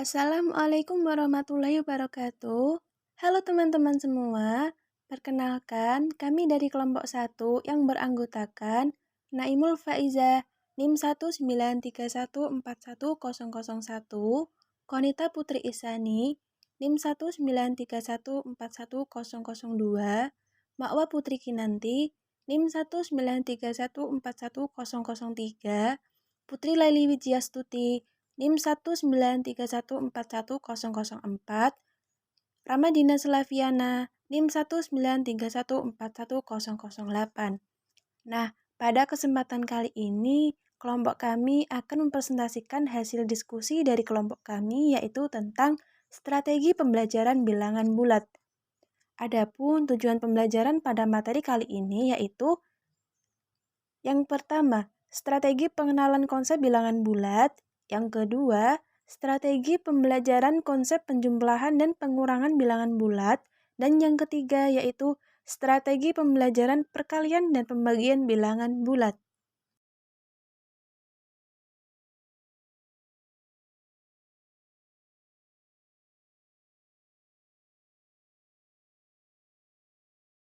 Assalamualaikum warahmatullahi wabarakatuh. Halo teman-teman semua, perkenalkan kami dari kelompok 1 yang beranggotakan Naimul Faiza NIM 193141001, Konita Putri Isani NIM 193141002, Makwa Putri Kinanti NIM 193141003, Putri Laili Wijiastuti NIM 193141004, Ramadina Slaviana NIM 193141008. Nah, pada kesempatan kali ini, kelompok kami akan mempresentasikan hasil diskusi dari kelompok kami, yaitu tentang strategi pembelajaran bilangan bulat. Adapun tujuan pembelajaran pada materi kali ini yaitu yang pertama, strategi pengenalan konsep bilangan bulat. Yang kedua, strategi pembelajaran konsep penjumlahan dan pengurangan bilangan bulat. Dan yang ketiga yaitu strategi pembelajaran perkalian dan pembagian bilangan bulat.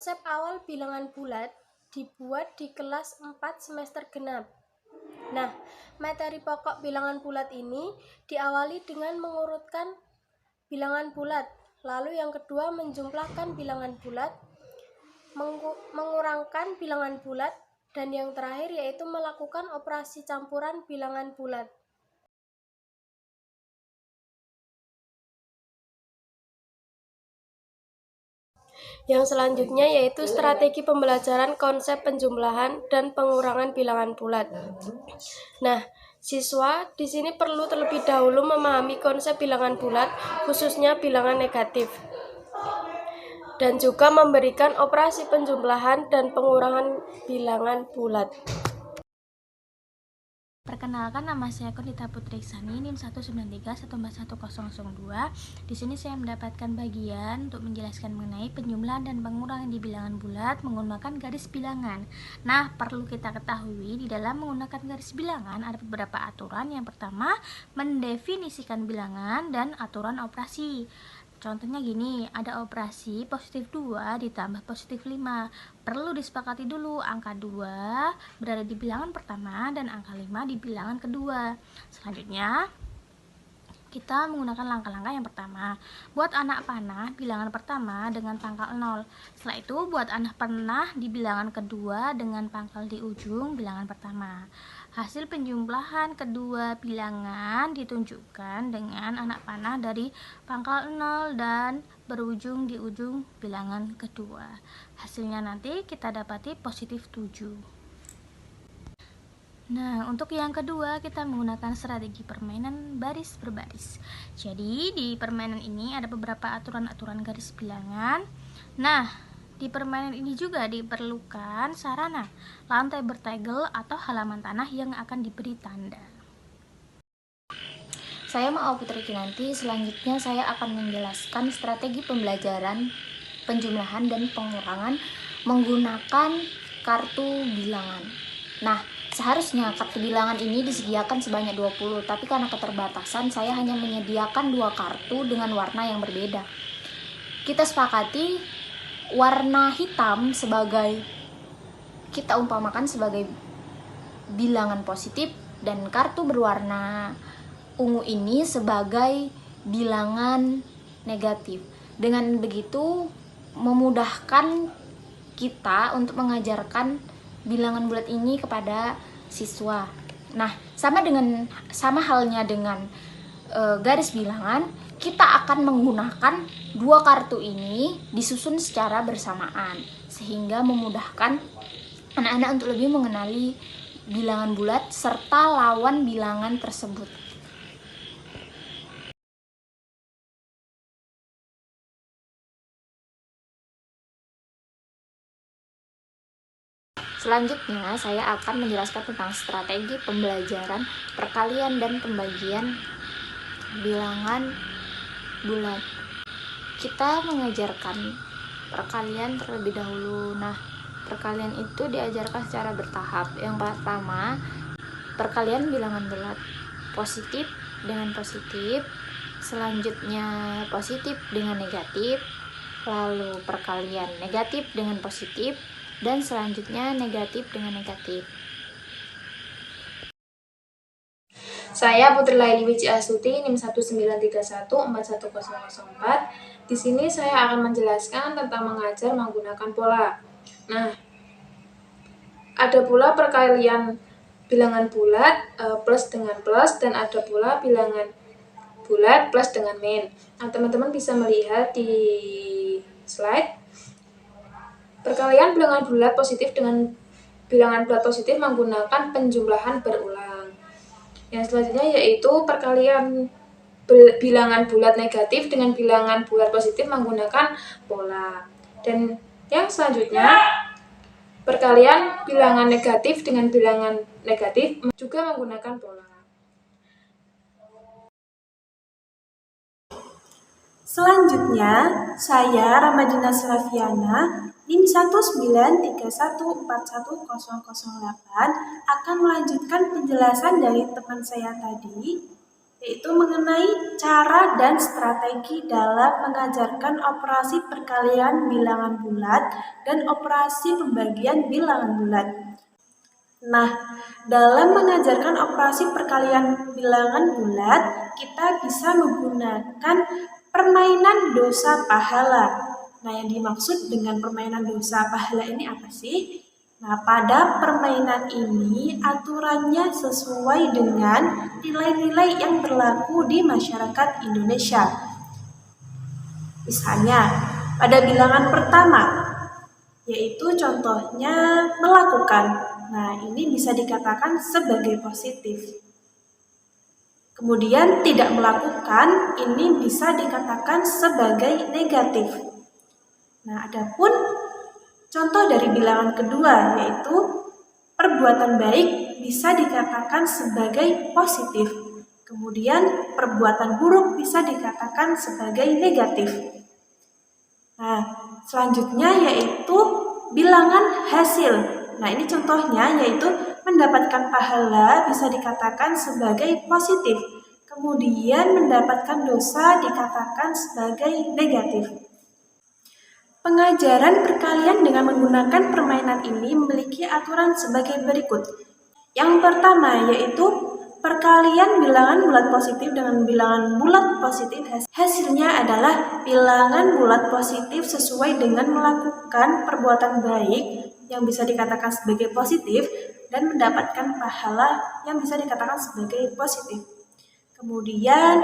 Konsep awal bilangan bulat dibuat di kelas 4 semester genap. Nah, materi pokok bilangan bulat ini diawali dengan mengurutkan bilangan bulat, lalu yang kedua menjumlahkan bilangan bulat, mengurangkan bilangan bulat, dan yang terakhir yaitu melakukan operasi campuran bilangan bulat. Yang selanjutnya yaitu strategi pembelajaran konsep penjumlahan dan pengurangan bilangan bulat. Nah, siswa di sini perlu terlebih dahulu memahami konsep bilangan bulat, khususnya bilangan negatif, dan juga memberikan operasi penjumlahan dan pengurangan bilangan bulat. Perkenalkan, nama saya Konita Putri Isani NIM 193141002. Di sini saya mendapatkan bagian untuk menjelaskan mengenai penjumlahan dan pengurangan di bilangan bulat menggunakan garis bilangan. Nah, perlu kita ketahui di dalam menggunakan garis bilangan ada beberapa aturan. Yang pertama, mendefinisikan bilangan dan aturan operasi. Contohnya gini, ada operasi positif 2 ditambah positif 5. Perlu disepakati dulu angka 2 berada di bilangan pertama dan angka 5 di bilangan kedua. Selanjutnya, kita menggunakan langkah-langkah yang pertama. Buat anak panah bilangan pertama dengan pangkal 0. Setelah itu, buat anak panah di bilangan kedua dengan pangkal di ujung bilangan pertama. Hasil penjumlahan kedua bilangan ditunjukkan dengan anak panah dari pangkal 0 dan berujung di ujung bilangan kedua. Hasilnya nanti kita dapati positif 7. Nah, untuk yang kedua kita menggunakan strategi permainan baris berbaris. Jadi, di permainan ini ada beberapa aturan-aturan garis bilangan. Nah, di permainan ini juga diperlukan sarana lantai bertegel atau halaman tanah yang akan diberi tanda. Saya Makwa Putri Kinanti. Selanjutnya saya akan menjelaskan strategi pembelajaran penjumlahan dan pengurangan menggunakan kartu bilangan. Nah, seharusnya kartu bilangan ini disediakan sebanyak 20, tapi karena keterbatasan saya hanya menyediakan 2 kartu dengan warna yang berbeda. Kita sepakati warna hitam kita umpamakan sebagai bilangan positif dan kartu berwarna ungu ini sebagai bilangan negatif. Dengan begitu memudahkan kita untuk mengajarkan bilangan bulat ini kepada siswa. Nah, sama halnya dengan garis bilangan, kita akan menggunakan 2 kartu ini disusun secara bersamaan sehingga memudahkan anak-anak untuk lebih mengenali bilangan bulat serta lawan bilangan tersebut. Selanjutnya, saya akan menjelaskan tentang strategi pembelajaran perkalian dan pembagian bilangan bulat. Kita mengajarkan perkalian terlebih dahulu. Nah, perkalian itu diajarkan secara bertahap. Yang pertama, perkalian bilangan bulat positif dengan positif selanjutnya positif dengan negatif, lalu perkalian negatif dengan positif, dan selanjutnya negatif dengan negatif. Saya Putri Laili Wiji Astuti, NIM 193141004. Di sini saya akan menjelaskan tentang mengajar menggunakan pola. Nah, ada pula perkalian bilangan bulat plus dengan plus, dan ada pula bilangan bulat plus dengan min. Nah, teman-teman bisa melihat di slide. Perkalian bilangan bulat positif dengan bilangan bulat positif menggunakan penjumlahan berulang. Yang selanjutnya yaitu perkalian bilangan bulat negatif dengan bilangan bulat positif menggunakan pola. Dan yang selanjutnya, perkalian bilangan negatif dengan bilangan negatif juga menggunakan pola. Selanjutnya, saya Ramadina Slaviana, NIM 193141008 akan melanjutkan penjelasan dari teman saya tadi, yaitu mengenai cara dan strategi dalam mengajarkan operasi perkalian bilangan bulat dan operasi pembagian bilangan bulat. Nah, dalam mengajarkan operasi perkalian bilangan bulat, kita bisa menggunakan permainan dosa pahala. Nah, yang dimaksud dengan permainan dosa pahala ini apa sih? Nah, pada permainan ini aturannya sesuai dengan nilai-nilai yang berlaku di masyarakat Indonesia. Misalnya, pada bilangan pertama, yaitu contohnya melakukan. Nah, ini bisa dikatakan sebagai positif. Kemudian tidak melakukan, ini bisa dikatakan sebagai negatif. Nah, adapun contoh dari bilangan kedua, yaitu perbuatan baik, bisa dikatakan sebagai positif. Kemudian perbuatan buruk bisa dikatakan sebagai negatif. Nah, selanjutnya yaitu bilangan hasil. Nah, ini contohnya yaitu mendapatkan pahala bisa dikatakan sebagai positif. Kemudian mendapatkan dosa dikatakan sebagai negatif. Pengajaran perkalian dengan menggunakan permainan ini memiliki aturan sebagai berikut. Yang pertama yaitu perkalian bilangan bulat positif dengan bilangan bulat positif hasilnya adalah bilangan bulat positif sesuai dengan melakukan perbuatan baik yang bisa dikatakan sebagai positif dan mendapatkan pahala yang bisa dikatakan sebagai positif. Kemudian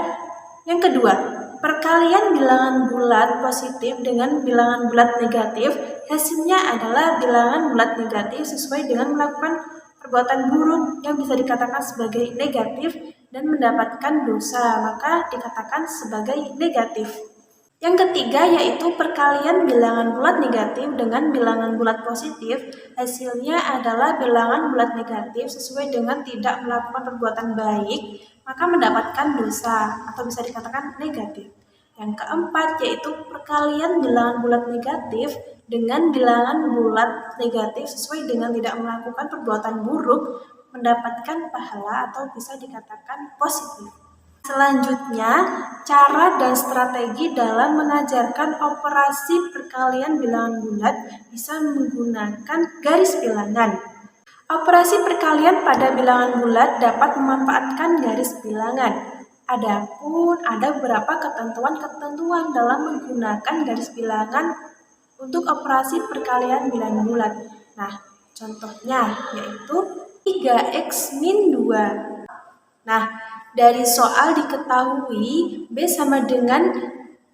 yang kedua, perkalian bilangan bulat positif dengan bilangan bulat negatif hasilnya adalah bilangan bulat negatif sesuai dengan melakukan perbuatan buruk yang bisa dikatakan sebagai negatif dan mendapatkan dosa, maka dikatakan sebagai negatif. Yang ketiga yaitu perkalian bilangan bulat negatif dengan bilangan bulat positif, hasilnya adalah bilangan bulat negatif sesuai dengan tidak melakukan perbuatan baik, maka mendapatkan dosa atau bisa dikatakan negatif. Yang keempat yaitu perkalian bilangan bulat negatif dengan bilangan bulat negatif sesuai dengan tidak melakukan perbuatan buruk, mendapatkan pahala atau bisa dikatakan positif. Selanjutnya, cara dan strategi dalam mengajarkan operasi perkalian bilangan bulat bisa menggunakan garis bilangan. Operasi perkalian pada bilangan bulat dapat memanfaatkan garis bilangan. Adapun ada beberapa ketentuan-ketentuan dalam menggunakan garis bilangan untuk operasi perkalian bilangan bulat. Nah, contohnya yaitu 3x min 2. Nah, dari soal diketahui B sama dengan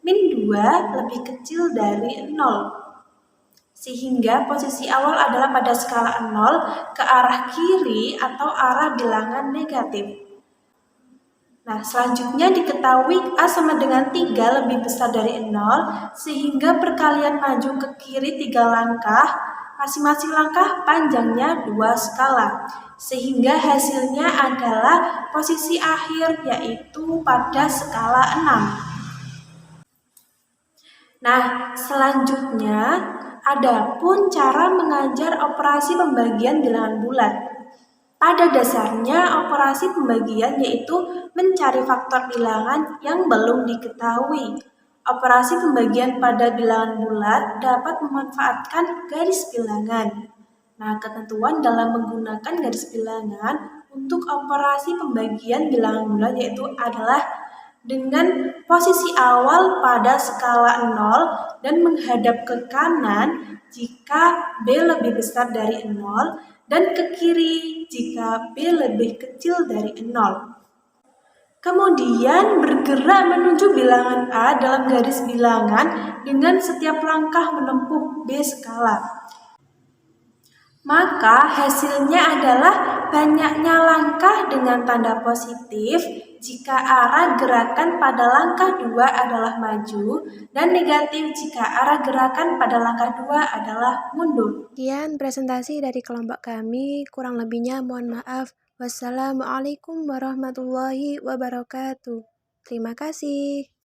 min 2 lebih kecil dari 0. Sehingga posisi awal adalah pada skala 0 ke arah kiri atau arah bilangan negatif. Nah, selanjutnya diketahui A sama dengan 3 lebih besar dari 0, sehingga perkalian maju ke kiri 3 langkah, masing-masing langkah panjangnya 2 skala. Sehingga hasilnya adalah posisi akhir yaitu pada skala 6. Nah, selanjutnya adapun cara mengajar operasi pembagian bilangan bulat. Pada dasarnya, operasi pembagian yaitu mencari faktor bilangan yang belum diketahui. Operasi pembagian pada bilangan bulat dapat memanfaatkan garis bilangan. Nah, ketentuan dalam menggunakan garis bilangan untuk operasi pembagian bilangan bulat yaitu adalah dengan posisi awal pada skala 0 dan menghadap ke kanan jika B lebih besar dari 0 dan ke kiri jika B lebih kecil dari 0. Kemudian bergerak menuju bilangan A dalam garis bilangan dengan setiap langkah menempuh B skala. Maka hasilnya adalah banyaknya langkah dengan tanda positif jika arah gerakan pada langkah 2 adalah maju dan negatif jika arah gerakan pada langkah 2 adalah mundur. Sekian presentasi dari kelompok kami, kurang lebihnya mohon maaf. Wassalamualaikum warahmatullahi wabarakatuh. Terima kasih.